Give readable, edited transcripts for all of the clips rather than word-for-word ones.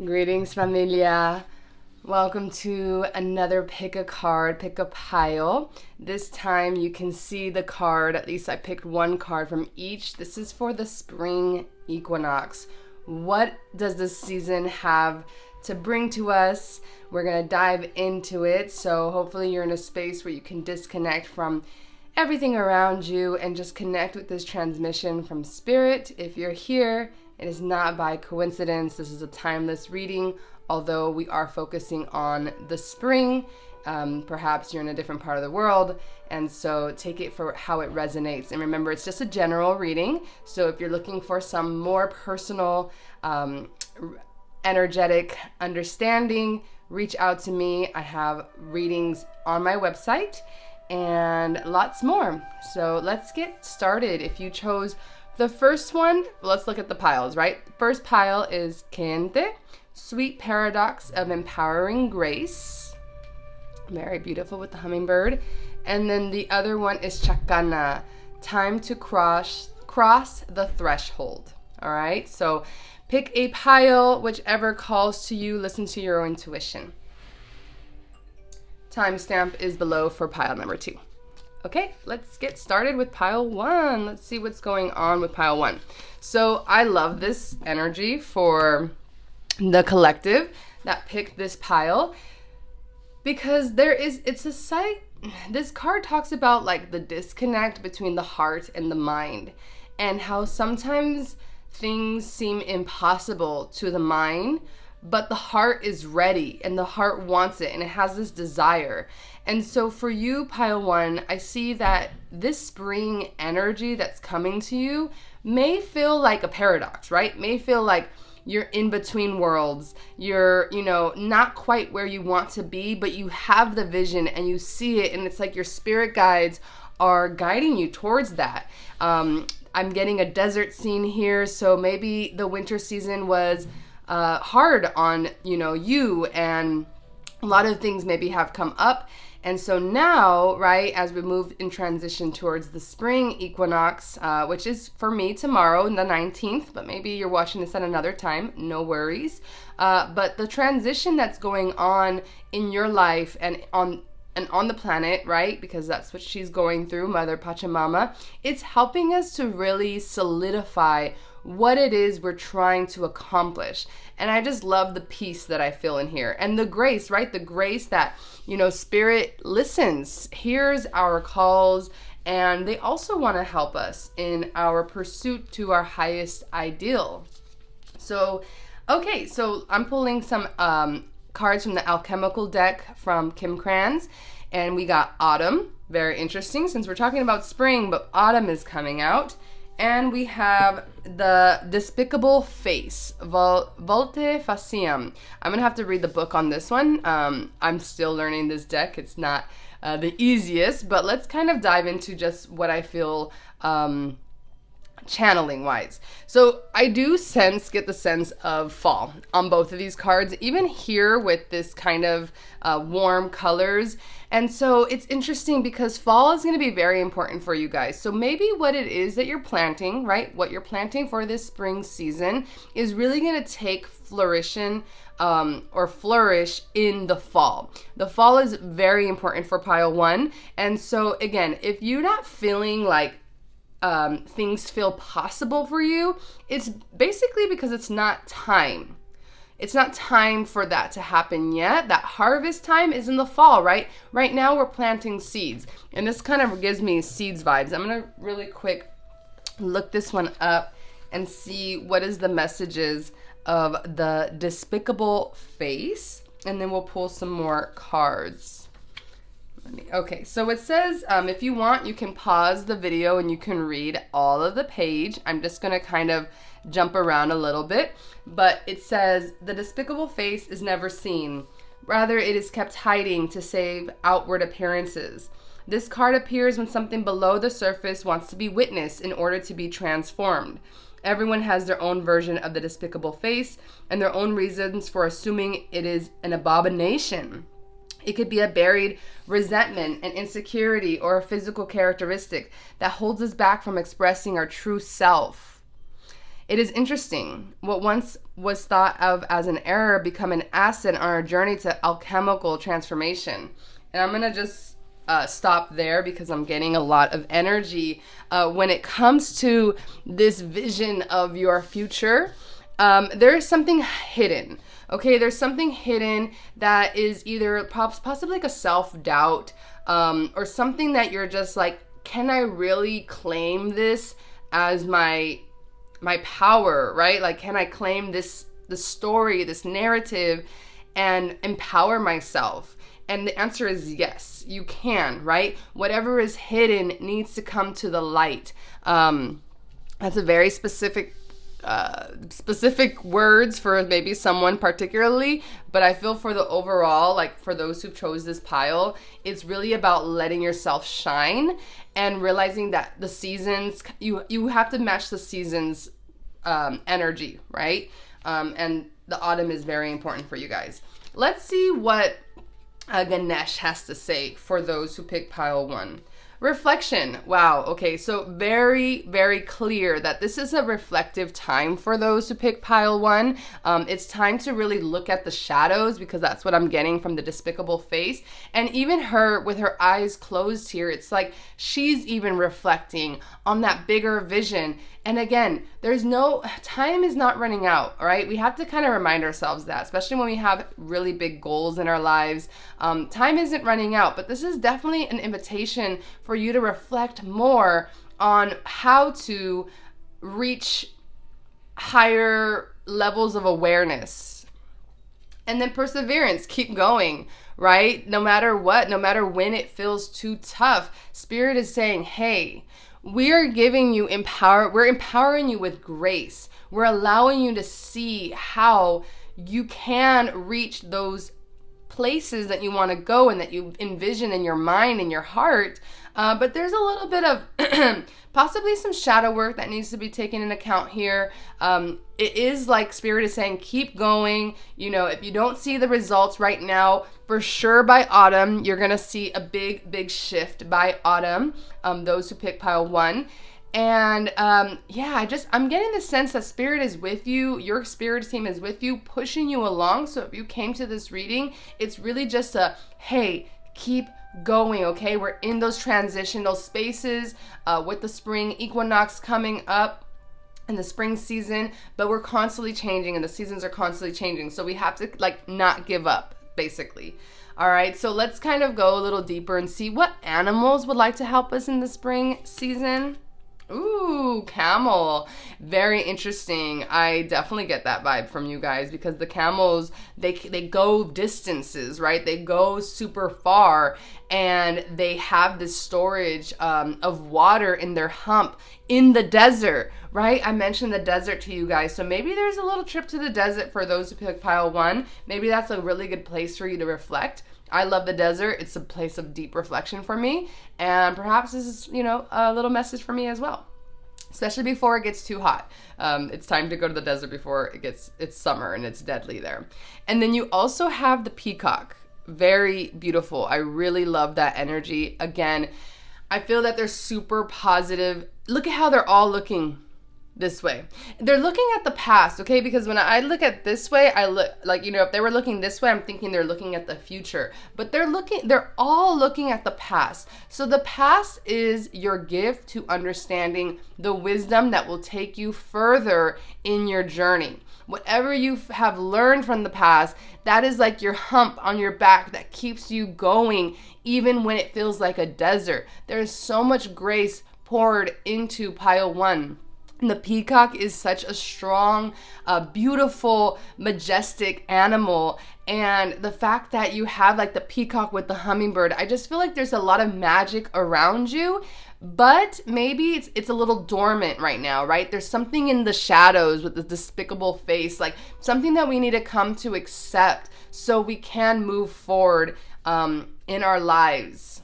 Greetings, familia. Welcome to another pick a card, pick a pile. This time you can see the card, at least I picked one card from each. This is for the spring equinox. What does this season have to bring to us? We're going to dive into it. So hopefully you're in a space where you can disconnect from everything around you and just connect with this transmission from spirit. If you're here, it is not by coincidence. This is a timeless reading, although we are focusing on the spring. Perhaps you're in a different part of the world, and so take it for how it resonates. And remember, it's just a general reading. So if you're looking for some more personal, energetic understanding, reach out to me. I have readings on my website and lots more. So let's get started. If you chose the first one, let's look at the piles, right? The first pile is Kente, Sweet Paradox of Empowering Grace. Very beautiful with the hummingbird. And then the other one is Chacana, Time to Cross the Threshold. All right, so pick a pile, whichever calls to you. Listen to your intuition. Timestamp is below for pile number 2. Okay, let's get started with pile 1. Let's see what's going on with pile 1. So I love this energy for the collective that picked this pile because it's a site. This card talks about like the disconnect between the heart and the mind and how sometimes things seem impossible to the mind, but the heart is ready and the heart wants it and it has this desire. And so for you, pile 1, I see that this spring energy that's coming to you may feel like a paradox, right? May feel like you're in between worlds. You're, not quite where you want to be, but you have the vision and you see it. And it's like your spirit guides are guiding you towards that. I'm getting a desert scene here. So maybe the winter season was hard on, you, and a lot of things maybe have come up. And so now, right, as we move in transition towards the spring equinox, which is for me tomorrow, the 19th, but maybe you're watching this at another time, no worries. But the transition that's going on in your life and on the planet, right, because that's what she's going through, Mother Pachamama, it's helping us to really solidify what it is we're trying to accomplish. And I just love the peace that I feel in here. And the grace, right? The grace that, spirit listens, hears our calls, and they also want to help us in our pursuit to our highest ideal. So, okay, so I'm pulling some cards from the alchemical deck from Kim Kranz, and we got autumn. Very interesting since we're talking about spring, but autumn is coming out. And we have the Despicable Face, Volte Faciam. I'm going to have to read the book on this one. I'm still learning this deck. It's not the easiest, but let's kind of dive into just what I feel channeling wise. So I do get the sense of fall on both of these cards, even here with this kind of warm colors. And so it's interesting because fall is going to be very important for you guys. So maybe what it is that you're planting, right? What you're planting for this spring season is really going to take fruition or flourish in the fall. The fall is very important for pile 1. And so again, if you're not feeling like things feel possible for you, it's basically because it's not time. It's not time for that to happen yet. That harvest time is in the fall, right? Right now we're planting seeds. And this kind of gives me seeds vibes. I'm going to really quick look this one up and see what is the messages of the Despicable Face. And then we'll pull some more cards. Okay, so it says, if you want, you can pause the video and you can read all of the page. I'm just going to kind of jump around a little bit. But it says, the despicable face is never seen. Rather, it is kept hiding to save outward appearances. This card appears when something below the surface wants to be witnessed in order to be transformed. Everyone has their own version of the despicable face and their own reasons for assuming it is an abomination. It could be a buried resentment, an insecurity, or a physical characteristic that holds us back from expressing our true self. It is interesting. What once was thought of as an error become an asset on our journey to alchemical transformation. And I'm going to just stop there because I'm getting a lot of energy when it comes to this vision of your future. There is something hidden. Okay, there's something hidden that is either possibly like a self-doubt or something that you're just like, can I really claim this as my power, right? Like, can I claim the story, this narrative, and empower myself? And the answer is yes, you can, right? Whatever is hidden needs to come to the light. That's a very specific words for maybe someone particularly, but I feel for the overall, like for those who chose this pile, it's really about letting yourself shine and realizing that the seasons, you have to match the seasons energy, right? And the autumn is very important for you guys. Let's see what Ganesh has to say for those who pick pile 1. Reflection. Wow. Okay. So very, very clear that this is a reflective time for those who pick pile 1. It's time to really look at the shadows because that's what I'm getting from the despicable face. And even her with her eyes closed here, it's like she's even reflecting on that bigger vision. And again, time is not running out, all right? We have to kind of remind ourselves that, especially when we have really big goals in our lives. Time isn't running out, but this is definitely an invitation for you to reflect more on how to reach higher levels of awareness. And then perseverance, keep going, right? No matter what, no matter when it feels too tough, Spirit is saying, hey, we're giving you we're empowering you with grace. We're allowing you to see how you can reach those places that you want to go and that you envision in your mind and your heart. But there's a little bit of possibly some shadow work that needs to be taken into account here. It is like Spirit is saying, keep going. You know, if you don't see the results right now, for sure by autumn, you're going to see a big, big shift by autumn, those who pick pile 1. And I'm getting the sense that Spirit is with you. Your Spirit team is with you, pushing you along. So if you came to this reading, it's really just hey, keep going, okay? We're in those transitional spaces with the spring equinox coming up in the spring season, but we're constantly changing and the seasons are constantly changing. So we have to not give up, basically. All right, so let's kind of go a little deeper and see what animals would like to help us in the spring season. Ooh, camel. Very interesting. I definitely get that vibe from you guys because the camels, they go distances, right? They go super far and they have this storage of water in their hump in the desert, right? I mentioned the desert to you guys. So maybe there's a little trip to the desert for those who pick pile 1. Maybe that's a really good place for you to reflect. I love the desert. It's a place of deep reflection for me. And perhaps this is, a little message for me as well. Especially before it gets too hot. It's time to go to the desert before it's summer and it's deadly there. And then you also have the peacock. Very beautiful. I really love that energy. Again, I feel that they're super positive. Look at how they're all looking this way. They're looking at the past, okay? Because when I look at this way, I look if they were looking this way, I'm thinking they're looking at the future. But they're all looking at the past. So the past is your gift to understanding the wisdom that will take you further in your journey. Whatever you have learned from the past, that is like your hump on your back that keeps you going even when it feels like a desert. There is so much grace poured into pile 1. The peacock is such a strong, beautiful, majestic animal. And the fact that you have the peacock with the hummingbird, I just feel like there's a lot of magic around you, but maybe it's a little dormant right now, right? There's something in the shadows with the despicable face, something that we need to come to accept so we can move forward in our lives.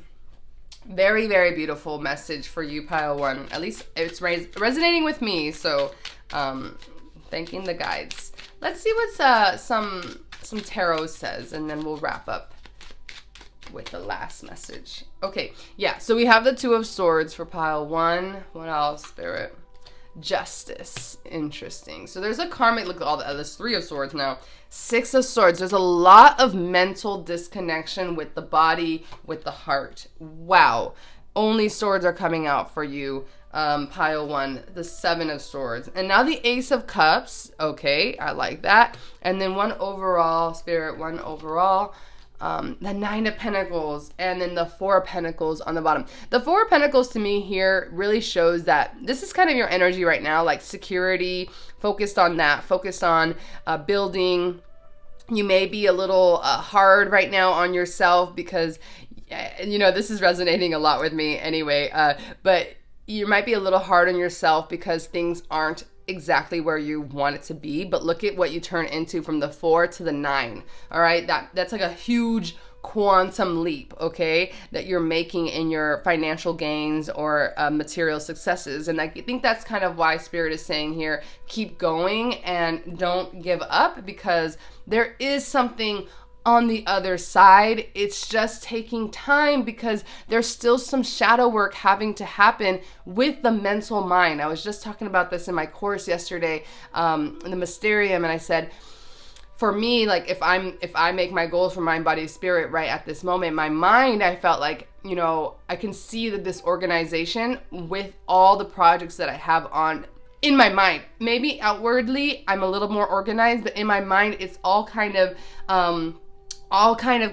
Very, very beautiful message for you, pile 1. At least it's resonating with me. So, thanking the guides. Let's see what some tarot says, and then we'll wrap up with the last message. Okay, yeah. So we have the 2 of Swords for pile 1. What else, Spirit? Justice. Interesting. So there's a karmic, look at all the others, 3 of Swords now. 6 of Swords. There's a lot of mental disconnection with the body, with the heart. Wow. Only swords are coming out for you, pile 1. The 7 of Swords. And now the Ace of Cups. Okay, I like that. And then 1 overall, Spirit, 1 overall. The 9 of Pentacles, and then the 4 of Pentacles on the bottom. The 4 of Pentacles to me here really shows that this is kind of your energy right now, like security, focused on that, focused on building. You may be a little hard right now on yourself because, you know, this is resonating a lot with me anyway, but you might be a little hard on yourself because things aren't exactly where you want it to be, but look at what you turn into from the 4 to the 9. All right, that's like a huge quantum leap, okay, that you're making in your financial gains or material successes. And I think that's kind of why Spirit is saying here, keep going and don't give up, because there is something on the other side. It's just taking time because there's still some shadow work having to happen with the mental mind. I was just talking about this in my course yesterday, in the Mysterium, and I said, for me, like if I make my goals for mind, body, spirit right at this moment, my mind, I felt like, you know, I can see that this organization with all the projects that I have on in my mind. Maybe outwardly I'm a little more organized, but in my mind it's all kind of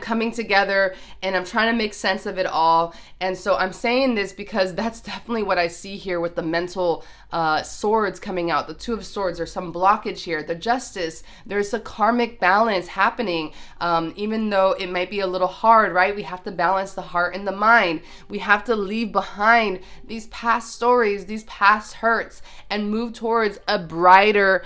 coming together, and I'm trying to make sense of it all. And so I'm saying this because that's definitely what I see here with the mental swords coming out. The 2 of Swords, there's some blockage here. The Justice, there's a karmic balance happening. Even though it might be a little hard, right? We have to balance the heart and the mind. We have to leave behind these past stories, these past hurts, and move towards a brighter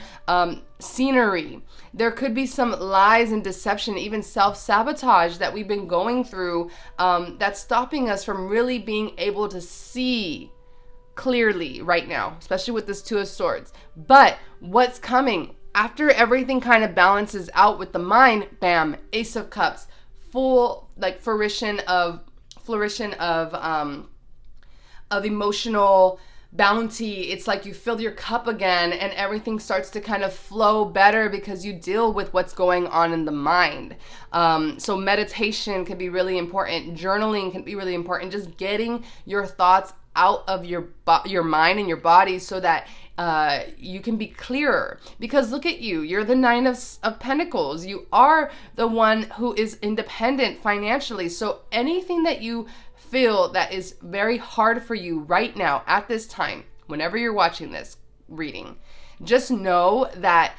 scenery. There could be some lies and deception, even self-sabotage that we've been going through, that's stopping us from really being able to see clearly right now, especially with this 2 of Swords. But what's coming after everything kind of balances out with the mind? Bam, Ace of Cups, full like flourishing of emotional bounty. It's like you fill your cup again and everything starts to kind of flow better because you deal with what's going on in the mind. So meditation can be really important. Journaling can be really important. Just getting your thoughts out of your mind and your body so that you can be clearer. Because look at you, you're the 9 of Pentacles. You are the one who is independent financially. So anything that you feel that is very hard for you right now at this time, whenever you're watching this reading, just know that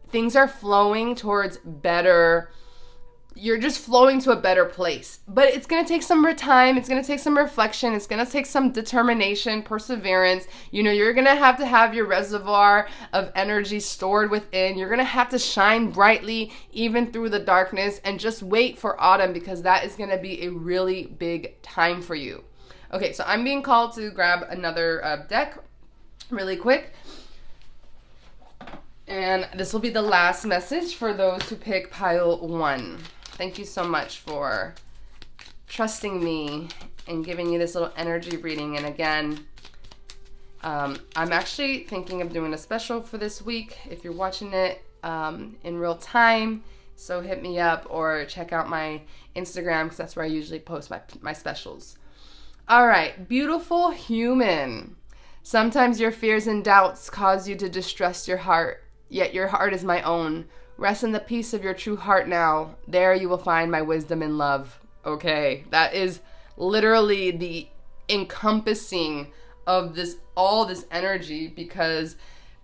things are flowing towards better. You're just flowing to a better place. But it's going to take some more time. It's going to take some reflection. It's going to take some determination, perseverance. You know, you're going to have your reservoir of energy stored within. You're going to have to shine brightly even through the darkness, and just wait for autumn, because that is going to be a really big time for you. Okay, so I'm being called to grab another deck really quick. And this will be the last message for those who pick pile 1. Thank you so much for trusting me and giving you this little energy reading. And again, I'm actually thinking of doing a special for this week if you're watching it in real time. So hit me up or check out my Instagram, because that's where I usually post my specials. All right, beautiful human. Sometimes your fears and doubts cause you to distrust your heart, yet your heart is my own. Rest in the peace of your true heart now. There you will find my wisdom and love. Okay, that is literally the encompassing of this, all this energy, because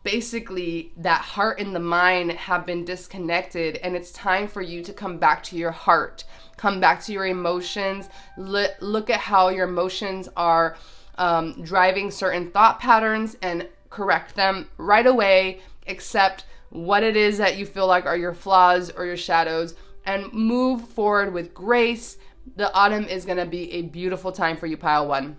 basically that heart and the mind have been disconnected, and it's time for you to come back to your heart, come back to your emotions. Look at how your emotions are driving certain thought patterns and correct them right away. Accept what it is that you feel like are your flaws or your shadows, and move forward with grace. The autumn is going to be a beautiful time for you, pile 1.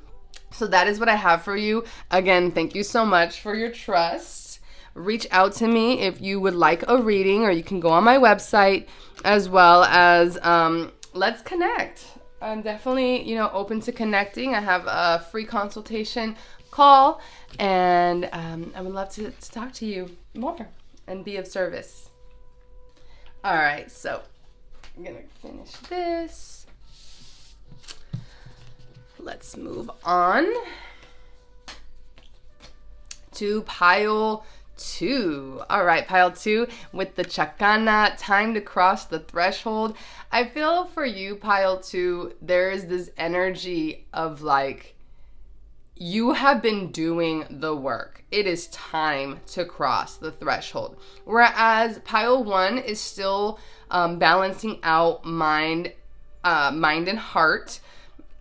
So that is what I have for you. Again, thank you so much for your trust. Reach out to me if you would like a reading, or you can go on my website, as well as let's connect. I'm definitely, open to connecting. I have a free consultation call, and I would love to talk to you more and be of service. All right, so I'm gonna finish this. Let's move on to pile 2. All right, pile 2 with the chacana, time to cross the threshold. I feel for you, pile 2, there's this energy of like, you have been doing the work. It is time to cross the threshold. Whereas pile 1 is still balancing out mind and heart.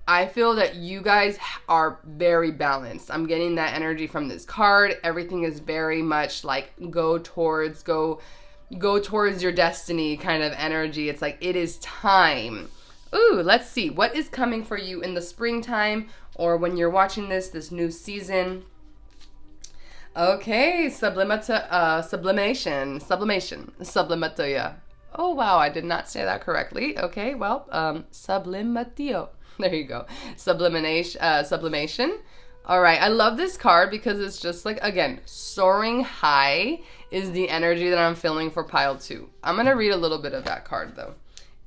I feel that you guys are very balanced. I'm getting that energy from this card. Everything is very much like go towards your destiny kind of energy. It's like it is time. Ooh, let's see what is coming for you in the springtime or when you're watching this new season. Okay, sublimation. Oh wow, I did not say that correctly. Okay, well, sublimatio. There you go. Sublimation. All right. I love this card because it's just like, again, soaring high is the energy that I'm feeling for pile 2. I'm going to read a little bit of that card though.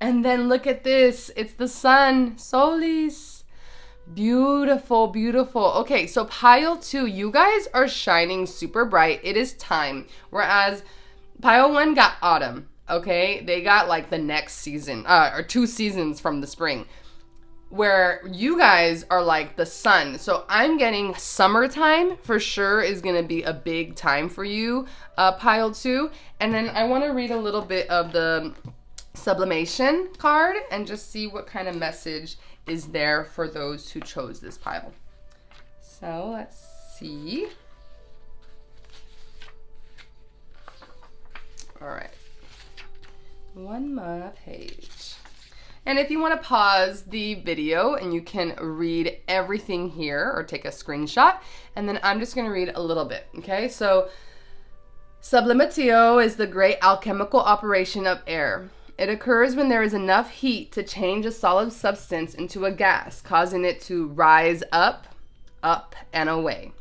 And then look at this. It's the sun. Solis. Beautiful, beautiful. Okay. So pile 2, you guys are shining super bright. It is time. Whereas pile 1 got autumn. Okay. They got like the next season, or 2 seasons from the spring. Where you guys are like the sun. So I'm getting summertime for sure is going to be a big time for you, pile 2. And then I want to read a little bit of the sublimation card and just see what kind of message is there for those who chose this pile. So let's see. All right. One more page. And if you want to pause the video and you can read everything here or take a screenshot, and then I'm just going to read a little bit, okay? So sublimatio is the great alchemical operation of air. It occurs when there is enough heat to change a solid substance into a gas, causing it to rise up, and away.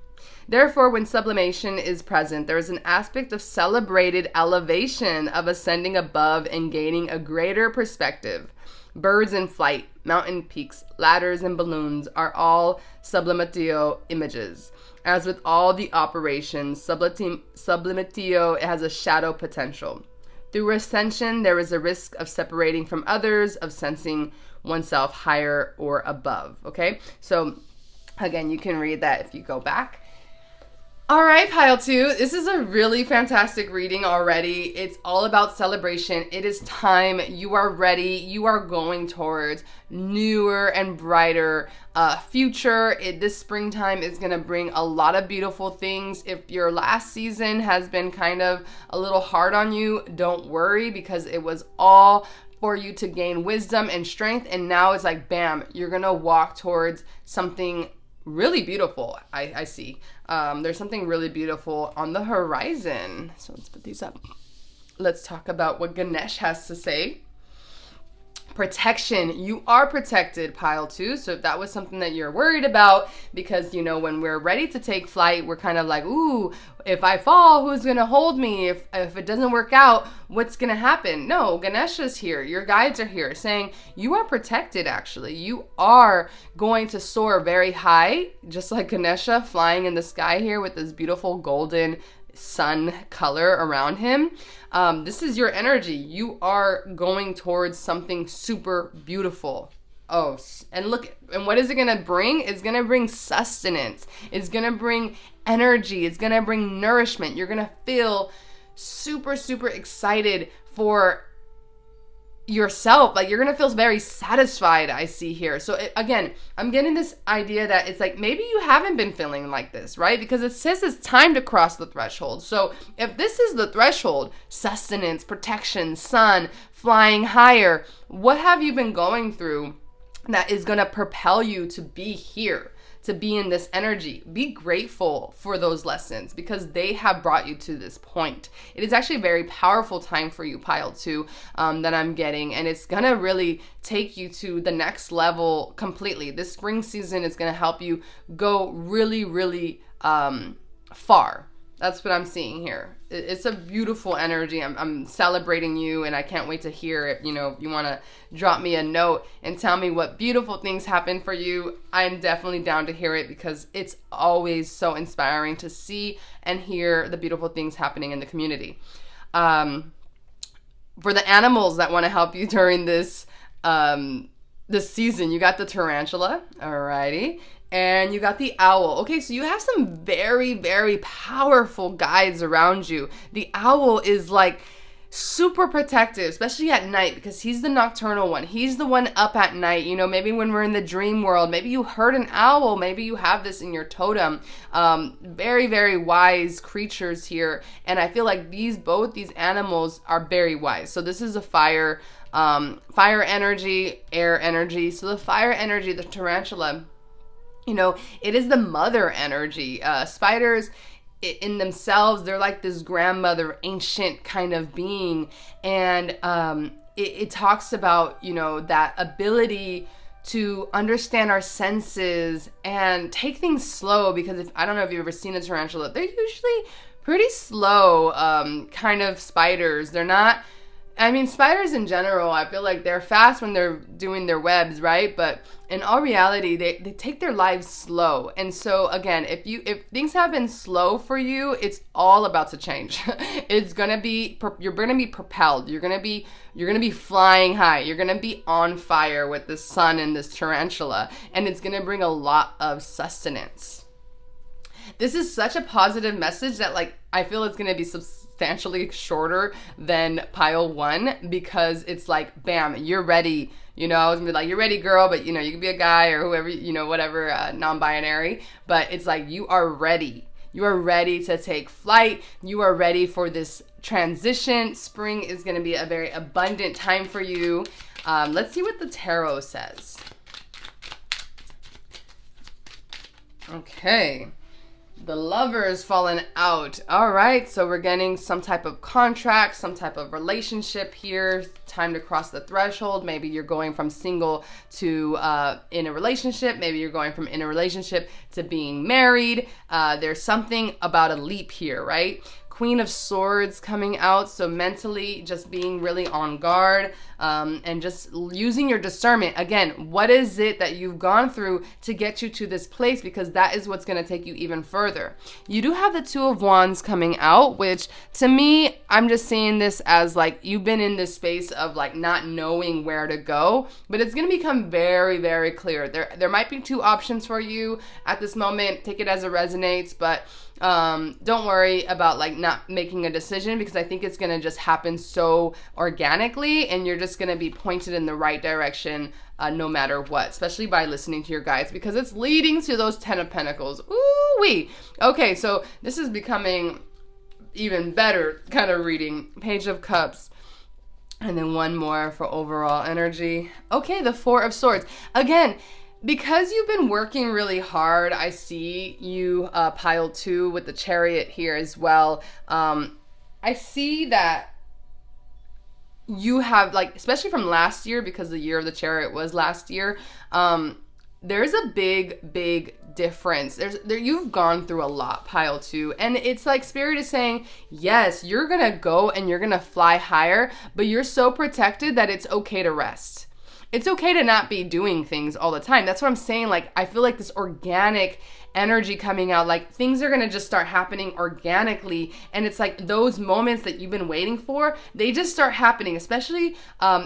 Therefore, when sublimation is present, there is an aspect of celebrated elevation, of ascending above and gaining a greater perspective. Birds in flight, mountain peaks, ladders, and balloons are all sublimatio images. As with all the operations, sublimatio has a shadow potential. Through ascension, there is a risk of separating from others, of sensing oneself higher or above. Okay, so again, you can read that if you go back. All right, pile 2, this is a really fantastic reading already. It's all about celebration. It is time. You are ready. You are going towards newer and brighter future. This springtime is going to bring a lot of beautiful things. If your last season has been kind of a little hard on you, don't worry, because it was all for you to gain wisdom and strength. And now it's like, bam, you're going to walk towards something really beautiful. I see. There's something really beautiful on the horizon. So let's put these up. Let's talk about what Ganesh has to say. Protection. You are protected, pile 2. So if that was something that you're worried about, because, you know, when we're ready to take flight, we're kind of like, ooh, if I fall, who's going to hold me? If it doesn't work out, what's going to happen? No, Ganesha's here. Your guides are here saying you are protected, actually. You are going to soar very high, just like Ganesha flying in the sky here with this beautiful golden sun color around him. This is your energy. You are going towards something super beautiful. Oh, and look, and what is it going to bring? It's going to bring sustenance. It's going to bring energy. It's going to bring nourishment. You're going to feel super, super excited for yourself. Like, you're going to feel very satisfied, I see here. So again, I'm getting this idea that it's like, maybe you haven't been feeling like this, right? Because it says it's time to cross the threshold. So if this is the threshold, sustenance, protection, sun, flying higher, what have you been going through that is going to propel you to be here, to be in this energy. Be grateful for those lessons because they have brought you to this point. It is actually a very powerful time for you, pile 2, that I'm getting, and it's gonna really take you to the next level completely. This spring season is gonna help you go really, really far. That's what I'm seeing here. It's a beautiful energy. I'm celebrating you, and I can't wait to hear it. You know, if you want to drop me a note and tell me what beautiful things happen for you, I'm definitely down to hear it because it's always so inspiring to see and hear the beautiful things happening in the community. For the animals that want to help you during this season, you got the tarantula, alrighty. And you got the owl. Okay, so you have some very, very powerful guides around you. The owl is like super protective, especially at night because he's the nocturnal one. He's the one up at night. You know, maybe when we're in the dream world, maybe you heard an owl. Maybe you have this in your totem. Very, very wise creatures here. And I feel like both these animals are very wise. So this is a fire energy, air energy. So the fire energy, the tarantula, you know, it is the mother energy. Spiders in themselves, they're like this grandmother, ancient kind of being. And it talks about, you know, that ability to understand our senses and take things slow because I don't know if you've ever seen a tarantula, they're usually pretty slow kind of spiders. They're not, I mean, spiders in general, I feel like they're fast when they're doing their webs, right? But in all reality, they take their lives slow. And so again, if things have been slow for you, it's all about to change. It's gonna be, you're gonna be propelled. You're gonna be flying high. You're gonna be on fire with the sun and this tarantula, and it's gonna bring a lot of sustenance. This is such a positive message that like I feel it's gonna be substantially shorter than pile 1 because it's like, bam, you're ready. You know, I was gonna be like, you're ready, girl, but you know, you can be a guy or whoever, you know, whatever, non-binary, but it's like, you are ready. You are ready to take flight. You are ready for this transition. Spring is gonna be a very abundant time for you. Let's see what the tarot says. Okay. The Lover's fallen out. All right, so we're getting some type of contract, some type of relationship here. Time to cross the threshold. Maybe you're going from single to in a relationship. Maybe you're going from in a relationship to being married. There's something about a leap here, right? Queen of Swords coming out, so mentally just being really on guard and just using your discernment. Again, what is it that you've gone through to get you to this place? Because that is what's going to take you even further. You do have the Two of Wands coming out, which to me, I'm just seeing this as like you've been in this space of like not knowing where to go, but it's going to become very, very clear. There might be 2 options for you at this moment. Take it as it resonates, but don't worry about like not making a decision because I think it's going to just happen so organically and you're just going to be pointed in the right direction no matter what, especially by listening to your guides because it's leading to those 10 of Pentacles. Ooh-wee. Okay, so this is becoming even better kind of reading. Page of Cups. And then one more for overall energy. Okay, the Four of Swords. Again, because you've been working really hard, I see you pile 2 with the Chariot here as well. I see that you have, like, especially from last year, because the year of the Chariot was last year, there's a big difference. You've gone through a lot, pile 2, and it's like Spirit is saying, yes, you're gonna go and you're gonna fly higher, but you're so protected that it's okay to rest. It's okay to not be doing things all the time. That's what I'm saying. Like, I feel like this organic energy coming out, like things are going to just start happening organically. And it's like those moments that you've been waiting for, they just start happening, especially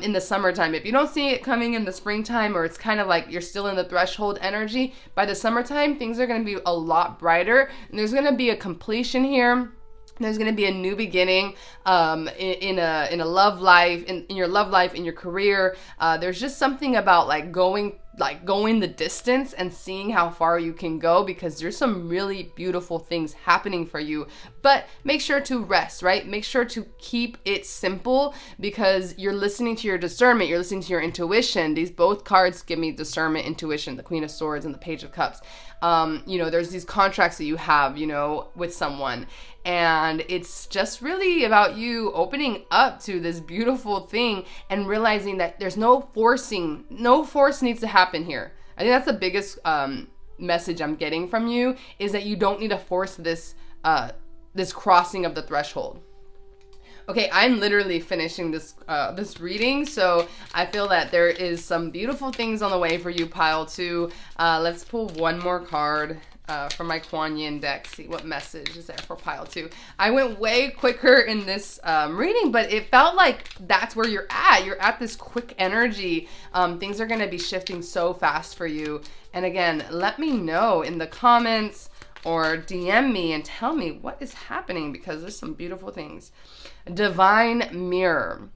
in the summertime. If you don't see it coming in the springtime, or it's kind of like you're still in the threshold energy, by the summertime, things are going to be a lot brighter. And there's going to be a completion here. There's going to be a new beginning in a love life, in your love life, in your career. There's just something about going the distance and seeing how far you can go, because there's some really beautiful things happening for you But make sure to rest, right? Make sure to keep it simple, because you're listening to your discernment, you're listening to your intuition. These both cards give me discernment, intuition, the Queen of Swords and the Page of Cups. There's these contracts that you have, with someone, and it's just really about you opening up to this beautiful thing and realizing that there's no force needs to happen here. I think that's the biggest message I'm getting from you, is that you don't need to force this crossing of the threshold. Okay, I'm literally finishing this reading, so I feel that there is some beautiful things on the way for you, pile 2. Let's pull one more card from my Kuan Yin deck, see what message is there for pile 2. I went way quicker in this reading, but it felt like that's where you're at. You're at this quick energy. Things are going to be shifting so fast for you. And again, let me know in the comments or DM me and tell me what is happening, because there's some beautiful things. Divine Mirror.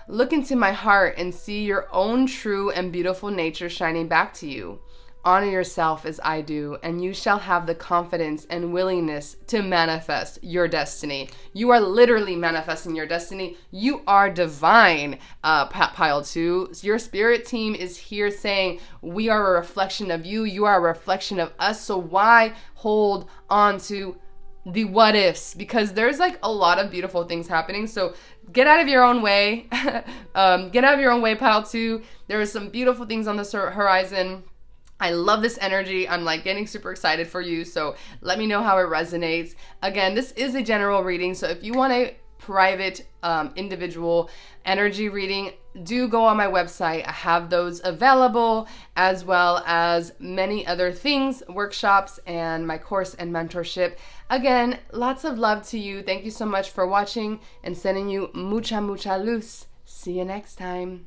Look into my heart and see your own true and beautiful nature shining back to you. Honor yourself as I do, and you shall have the confidence and willingness to manifest your destiny. You are literally manifesting your destiny. You are divine, pile 2. Your spirit team is here saying, we are a reflection of you. You are a reflection of us. So why hold on to the what ifs? Because there's like a lot of beautiful things happening. So get out of your own way. Get out of your own way, pile 2. There are some beautiful things on the horizon. I love this energy. I'm like getting super excited for you. So let me know how it resonates. Again, this is a general reading. So if you want a private, individual energy reading, do go on my website. I have those available, as well as many other things, workshops, and my course and mentorship. Again, lots of love to you. Thank you so much for watching, and sending you mucha luz. See you next time.